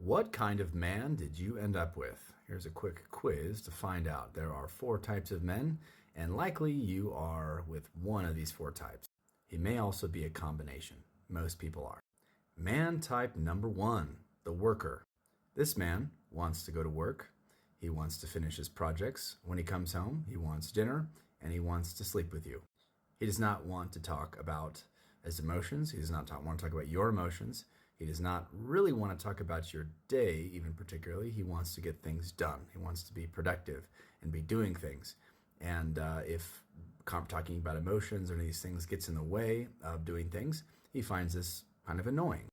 What kind of man did you end up with? Here's a quick quiz to find out. There are four types of men, and likely you are with one of these four types. He may also be a combination. Most people are. Man type number one, the worker. This man wants to go to work. He wants to finish his projects. When he comes home, he wants dinner and he wants to sleep with you. He does not want to talk about his emotions. He does not want to talk about your emotions. He does not really want to talk about your day, even particularly. He wants to get things done. He wants to be productive and be doing things. And if talking about emotions or any of these things gets in the way of doing things, he finds this kind of annoying.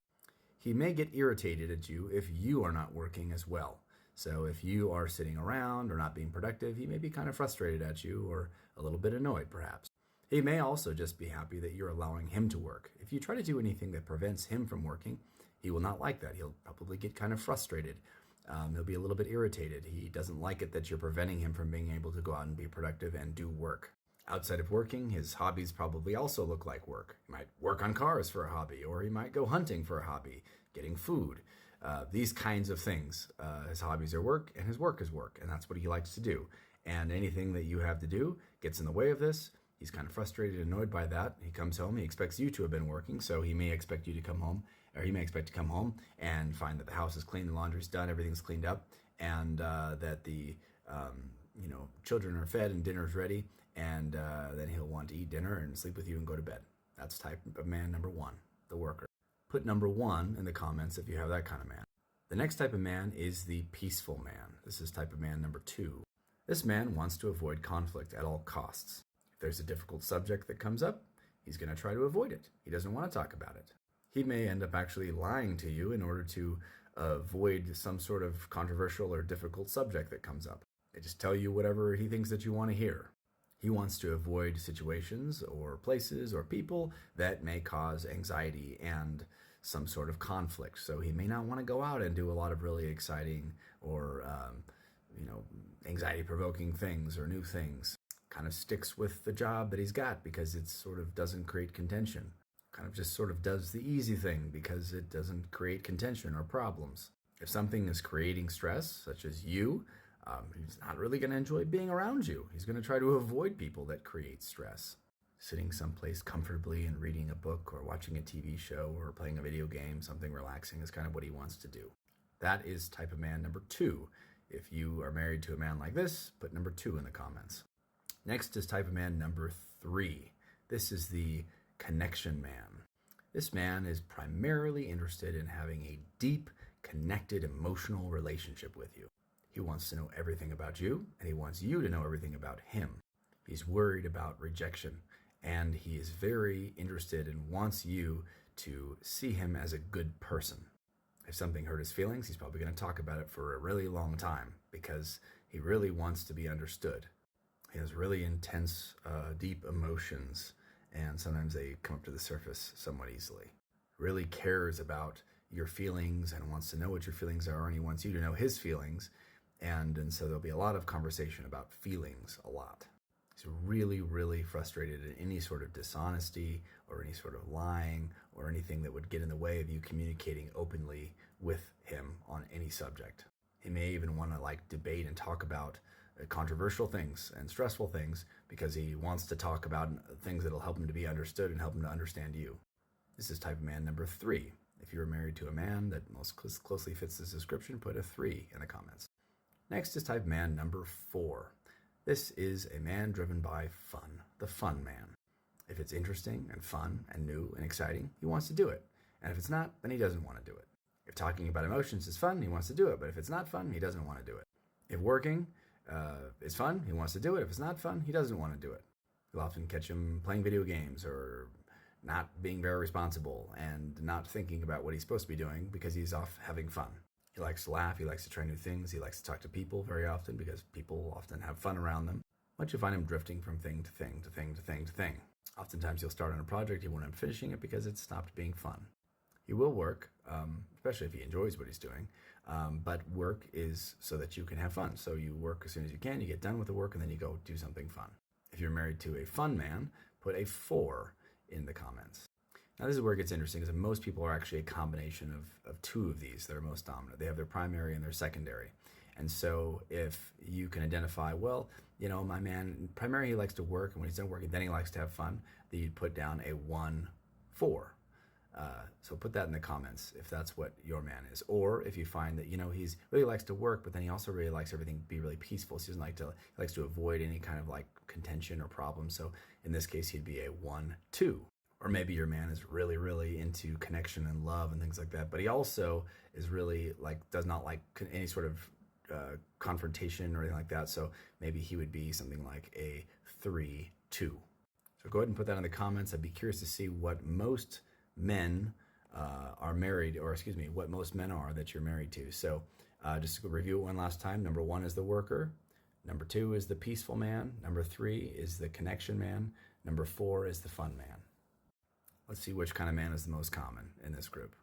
He may get irritated at you if you are not working as well. So if you are sitting around or not being productive, he may be kind of frustrated at you or a little bit annoyed perhaps. He may also just be happy that you're allowing him to work. If you try to do anything that prevents him from working, he will not like that. He'll probably get kind of frustrated. He'll be a little bit irritated. He doesn't like it that you're preventing him from being able to go out and be productive and do work. Outside of working, his hobbies probably also look like work. He might work on cars for a hobby, or he might go hunting for a hobby, getting food. These kinds of things. His hobbies are work, and his work is work, and that's what he likes to do. And anything that you have to do gets in the way of this. He's kind of frustrated and annoyed by that. He comes home, he expects you to have been working, so he may expect you to come home, or he may expect to come home and find that the house is clean, the laundry's done, everything's cleaned up, and that the children are fed and dinner's ready, and then he'll want to eat dinner and sleep with you and go to bed. That's type of man number one, the worker. Put number one in the comments if you have that kind of man. The next type of man is the peaceful man. This is type of man number two. This man wants to avoid conflict at all costs. If there's a difficult subject that comes up, he's going to try to avoid it. He doesn't want to talk about it. He may end up actually lying to you in order to avoid some sort of controversial or difficult subject that comes up. They just tell you whatever he thinks that you want to hear. He wants to avoid situations or places or people that may cause anxiety and some sort of conflict. So he may not want to go out and do a lot of really exciting or anxiety-provoking things or new things. Kind of sticks with the job that he's got because it sort of doesn't create contention. Kind of just sort of does the easy thing because it doesn't create contention or problems. If something is creating stress, such as you, he's not really going to enjoy being around you. He's going to try to avoid people that create stress. Sitting someplace comfortably and reading a book or watching a TV show or playing a video game, something relaxing, is kind of what he wants to do. That is type of man number two. If you are married to a man like this, put number two in the comments. Next is type of man number three. This is the connection man. This man is primarily interested in having a deep, connected, emotional relationship with you. He wants to know everything about you, and he wants you to know everything about him. He's worried about rejection, and he is very interested and wants you to see him as a good person. If something hurt his feelings, he's probably going to talk about it for a really long time because he really wants to be understood. He has really intense, deep emotions, and sometimes they come up to the surface somewhat easily. Really cares about your feelings and wants to know what your feelings are, and he wants you to know his feelings, and so there'll be a lot of conversation about feelings a lot. He's really, really frustrated at any sort of dishonesty or any sort of lying or anything that would get in the way of you communicating openly with him on any subject. He may even want to debate and talk about controversial things and stressful things because he wants to talk about things that'll help him to be understood and help him to understand you. This is type of man number three. If you're married to a man that most closely fits this description, put a 3 in the comments. Next is type man number 4. This is a man driven by fun, the fun man. If it's interesting and fun and new and exciting, he wants to do it. And if it's not, then he doesn't want to do it. If talking about emotions is fun, he wants to do it. But if it's not fun, he doesn't want to do it. If working is fun, he wants to do it. If it's not fun, he doesn't want to do it. You'll often catch him playing video games or not being very responsible and not thinking about what he's supposed to be doing because he's off having fun. He likes to laugh, he likes to try new things, he likes to talk to people very often because people often have fun around them. But you find him drifting from thing to thing to thing to thing to thing. Oftentimes you'll start on a project, he won't end up finishing it because it's stopped being fun. He will work, especially if he enjoys what he's doing, but work is so that you can have fun. So you work as soon as you can, you get done with the work, and then you go do something fun. If you're married to a fun man, put a 4 in the comments. Now, this is where it gets interesting, because most people are actually a combination of two of these that are most dominant. They have their primary and their secondary. And so if you can identify, well, you know, my man, primary, he likes to work, and when he's done working, then he likes to have fun, then you'd put down a 1, 4. So put that in the comments if that's what your man is. Or if you find that, you know, he's really likes to work, but then he also really likes everything to be really peaceful. So he doesn't like to, he likes to avoid any kind of like contention or problem. So in this case, he'd be a 1, 2. Or maybe your man is really, really into connection and love and things like that, but he also is really like, does not like any sort of confrontation or anything like that. So maybe he would be something like a 3, 2. So go ahead and put that in the comments. I'd be curious to see what most men are married, or excuse me, what most men are that you're married to. So just to review it one last time. Number 1 is the worker. Number 2 is the peaceful man. Number 3 is the connection man. Number 4 is the fun man. Let's see which kind of man is the most common in this group.